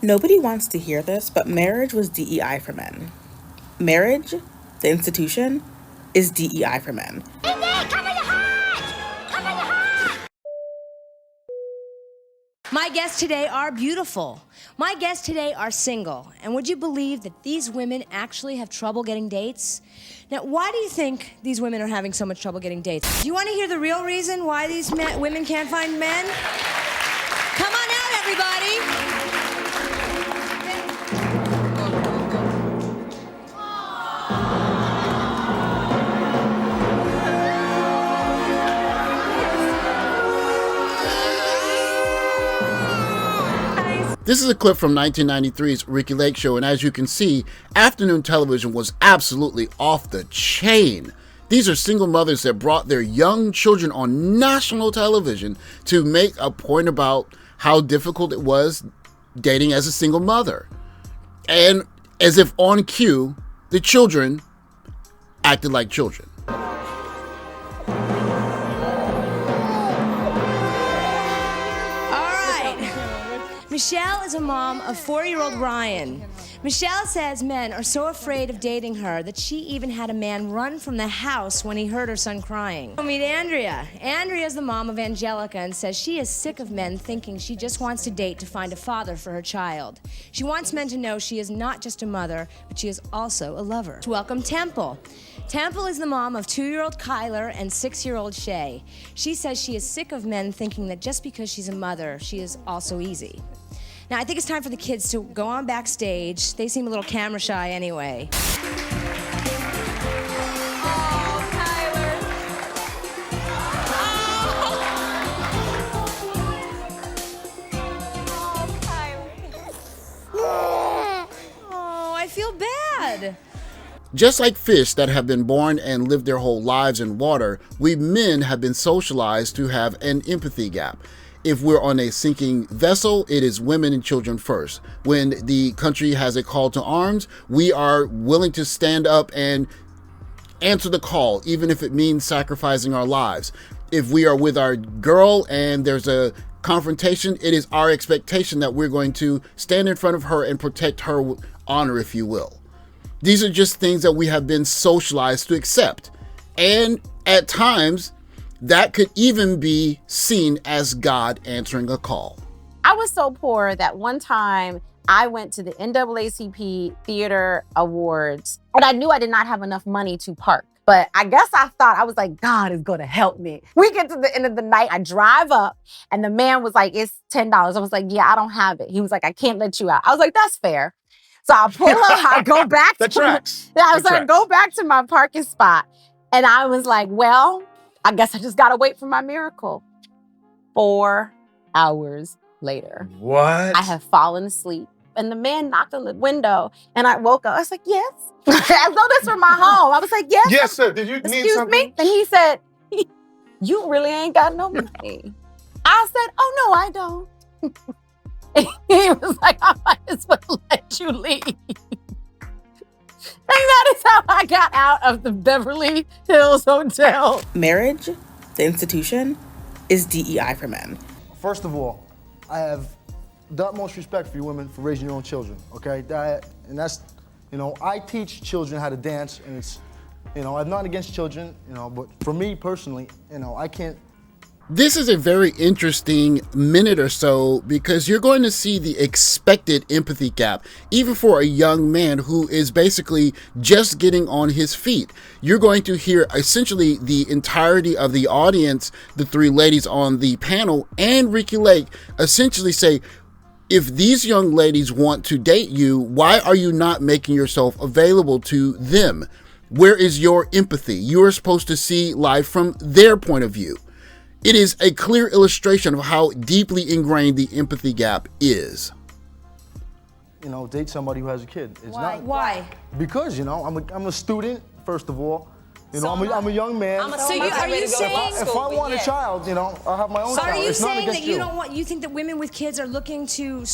Nobody wants to hear this, but marriage was DEI for men. Marriage, the institution, is DEI for men. My guests today are beautiful. My guests today are single. And would you believe that these women actually have trouble getting dates? Now, why do you think these women are having so much trouble getting dates? Do you want to hear the real reason why these women can't find men? Come on out, everybody. This is a clip from 1993's Ricki Lake show, and as you can see, afternoon television was absolutely off the chain. These are single mothers that brought their young children on national television to make a point about how difficult it was dating as a single mother. And as if on cue, the children acted like children. Michelle is a mom of 4-year-old Ryan. Michelle says men are so afraid of dating her that she even had a man run from the house when he heard her son crying. Meet Andrea. Andrea is the mom of Angelica and says she is sick of men thinking she just wants to date to find a father for her child. She wants men to know she is not just a mother, but she is also a lover. Welcome Temple. Temple is the mom of 2-year-old Kyler and 6-year-old Shay. She says she is sick of men thinking that just because she's a mother, she is also easy. Now, I think it's time for the kids to go on backstage. They seem a little camera shy anyway. Oh, Kyler. Oh, Kyler. Oh, I feel bad. Just like fish that have been born and lived their whole lives in water, we men have been socialized to have an empathy gap. If we're on a sinking vessel, it is women and children first. When the country has a call to arms, we are willing to stand up and answer the call, even if it means sacrificing our lives. If we are with our girl and there's a confrontation, it is our expectation that we're going to stand in front of her and protect her with honor, if you will. These are just things that we have been socialized to accept. And at times, that could even be seen as God answering a call. I was so poor that one time I went to the NAACP Theater Awards and I knew I did not have enough money to park. But I guess I was like, God is gonna help me. We get to the end of the night, I drive up and the man was like, it's $10. I was like, yeah, I don't have it. He was like, I can't let you out. I was like, that's fair. So I pull up, I go back go back to my parking spot. And I was like, well, I guess I just gotta wait for my miracle. 4 hours later. What? I have fallen asleep. And the man knocked on the window and I woke up. I was like, yes. As though this were my home. I was like, yes. Yes, sir. Did you need Excuse something? me? And he said, you really ain't got no money. I said, oh, no, I don't. And he was like, I might as well let you leave. And that is how I got out of the Beverly Hills Hotel. Marriage, the institution, is DEI for men. First of all, I have the utmost respect for you women for raising your own children, okay? That's, I teach children how to dance, and it's, I'm not against children, but for me personally, I can't. This is a very interesting minute or so because you're going to see the expected empathy gap, even for a young man who is basically just getting on his feet. You're going to hear essentially the entirety of the audience, the 3 ladies on the panel, and Ricki Lake essentially say, if these young ladies want to date you, why are you not making yourself available to them? Where is your empathy? You're supposed to see life from their point of view. It is a clear illustration of how deeply ingrained the empathy gap is. Date somebody who has a kid. It's Why? not. Why? Because, I'm a student, first of all. I'm a young man. So are you saying? If I want a child, I'll have my own So child. are you It's not saying against that you think that women with kids are looking to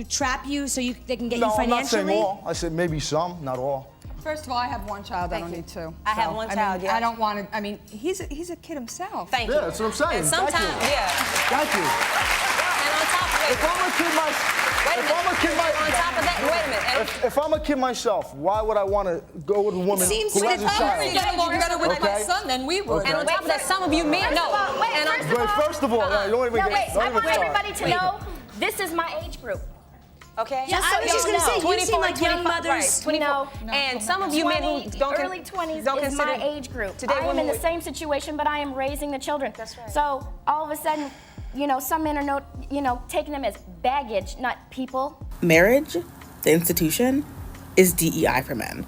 trap you so they can get you financially? No, I'm not saying all. I said maybe some, not all. First of all, I have one child. I don't need 2. I have one child, yeah. I don't want to. He's a kid himself. Thank you. Yeah, that's what I'm saying. And sometimes, Thank you. yeah. Thank you. And on top of it, If I'm a kid myself. Wait a minute. I'm a kid On top of that, wait a minute. if I'm a kid myself, why would I want to go with a woman Seems who like has a child? you get along better with my Okay. son than we would. And on top of that, some of you men, no. And on- Wait, first of all, don't even No, get wait, I don't want even everybody start. to know this is my age group. Okay. Yeah, I was just gonna say, you seem like young 25, mothers. Right, 24. And some of you men who 20, don't early 20s don't is consider my age group. Today, I am women in the would- same situation, but I am raising the children. That's right. So all of a sudden, some men are taking them as baggage, not people. Marriage, the institution, is DEI for men.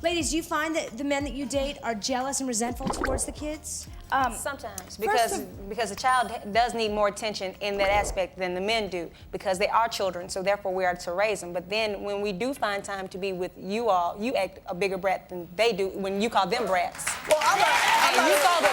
Ladies, do you find that the men that you date are jealous and resentful towards the kids? Sometimes, because the child does need more attention in that aspect than the men do, because they are children, so therefore we are to raise them. But then when we do find time to be with you all, you act a bigger brat than they do when you call them brats. Well, And you throw the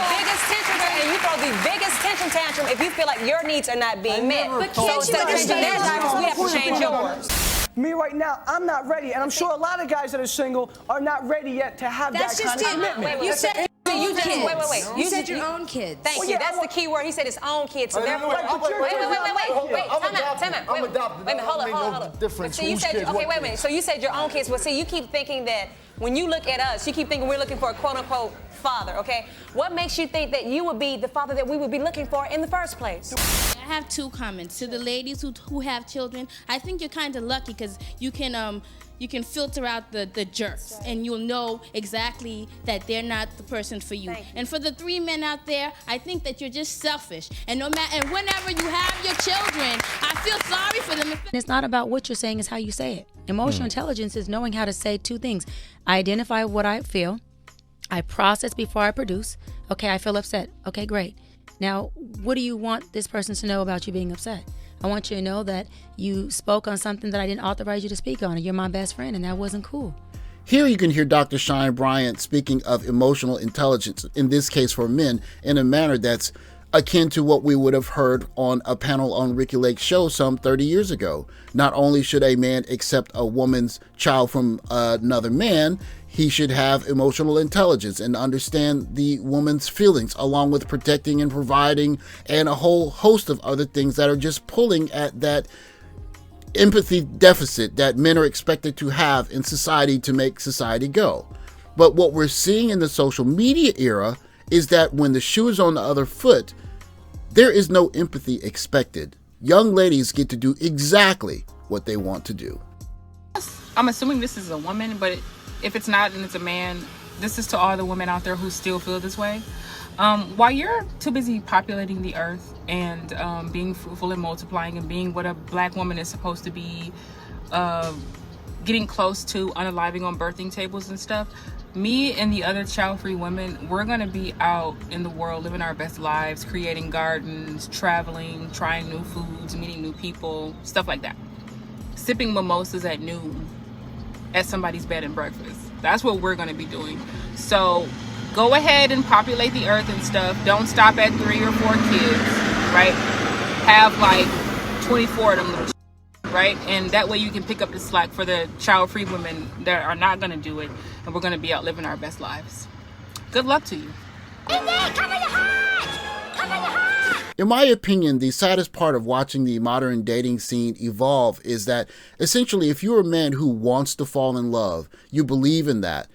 biggest tension tantrum if you feel like your needs are not being met. But So can't you instead of changing their understand- diapers, we have to change yours. Me right now, I'm not ready, and I'm sure a lot of guys that are single are not ready yet to have That's that just kind of it. commitment. You said You just kids. wait. You said your own kids. Thank Well, you. yeah, That's the key word. He said his own kids. So Wait, therefore, wait, wait. I'm adopted. Time out. I'm adopted. Wait a minute. Hold That don't on. make no difference So you whose said, kids, okay, what wait a minute. kids. So you said your own kids. Well, see, you keep thinking that when you look at us, you keep thinking we're looking for a quote unquote father. Okay, what makes you think that you would be the father that we would be looking for in the first place? I have two comments to the ladies who have children. I think you're kind of lucky because you can filter out the jerks, and you'll know exactly that they're not the person for you. And for the three men out there, I think that you're just selfish. And and whenever you have your children, I feel sorry for them. It's not about what you're saying, it's how you say it. Emotional intelligence is knowing how to say two things. I identify what I feel. I process before I produce. Okay, I feel upset. Okay, great. Now, what do you want this person to know about you being upset? I want you to know that you spoke on something that I didn't authorize you to speak on, and you're my best friend, and that wasn't cool. Here you can hear Dr. Cheyenne Bryant speaking of emotional intelligence, in this case for men, in a manner that's akin to what we would have heard on a panel on Ricki Lake's show some 30 years ago. Not only should a man accept a woman's child from another man, he should have emotional intelligence and understand the woman's feelings, along with protecting and providing and a whole host of other things that are just pulling at that empathy deficit that men are expected to have in society to make society go. But what we're seeing in the social media era is that when the shoe is on the other foot, there is no empathy expected. Young ladies get to do exactly what they want to do. I'm assuming this is a woman, but if it's not and it's a man, this is to all the women out there who still feel this way. While you're too busy populating the earth and being fruitful and multiplying and being what a black woman is supposed to be, getting close to unaliving on birthing tables and stuff, me and the other child-free women, we're gonna be out in the world living our best lives, creating gardens, traveling, trying new foods, meeting new people, stuff like that. Sipping mimosas at noon at somebody's bed and breakfast. That's what we're gonna be doing. So go ahead and populate the earth and stuff. Don't stop at 3 or 4 kids, right? Have like 24 of them little right? And that way you can pick up the slack for the child-free women that are not gonna do it, and we're gonna be out living our best lives. Good luck to you. In my opinion, the saddest part of watching the modern dating scene evolve is that essentially if you're a man who wants to fall in love, you believe in that,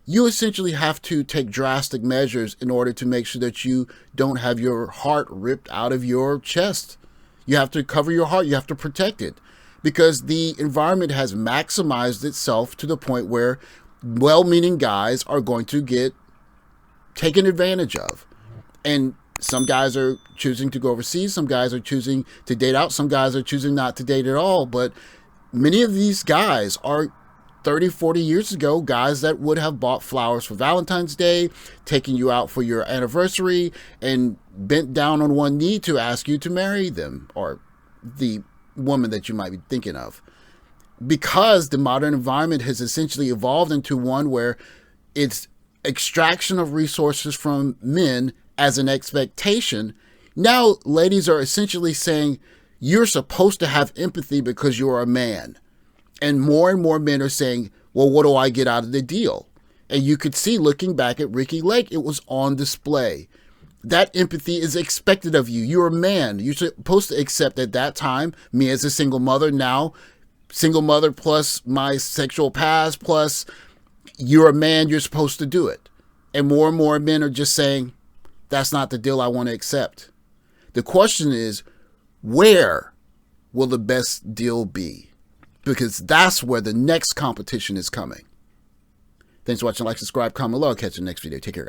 you essentially have to take drastic measures in order to make sure that you don't have your heart ripped out of your chest. You have to cover your heart, you have to protect it, because the environment has maximized itself to the point where well-meaning guys are going to get taken advantage of. And some guys are choosing to go overseas, some guys are choosing to date out, some guys are choosing not to date at all. But many of these guys are 30, 40 years ago, guys that would have bought flowers for Valentine's Day, taking you out for your anniversary, and bent down on one knee to ask you to marry them, or the woman that you might be thinking of. Because the modern environment has essentially evolved into one where it's extraction of resources from men as an expectation. Now ladies are essentially saying, you're supposed to have empathy because you're a man. And more men are saying, well, what do I get out of the deal? And you could see, looking back at Ricki Lake, it was on display. That empathy is expected of you. You're a man. You're supposed to accept at that time, me as a single mother, now single mother plus my sexual past, plus you're a man, you're supposed to do it. And more men are just saying, that's not the deal I want to accept. The question is, where will the best deal be? Because that's where the next competition is coming. Thanks for watching. Like, subscribe, comment below. I'll catch you in the next video. Take care, guys.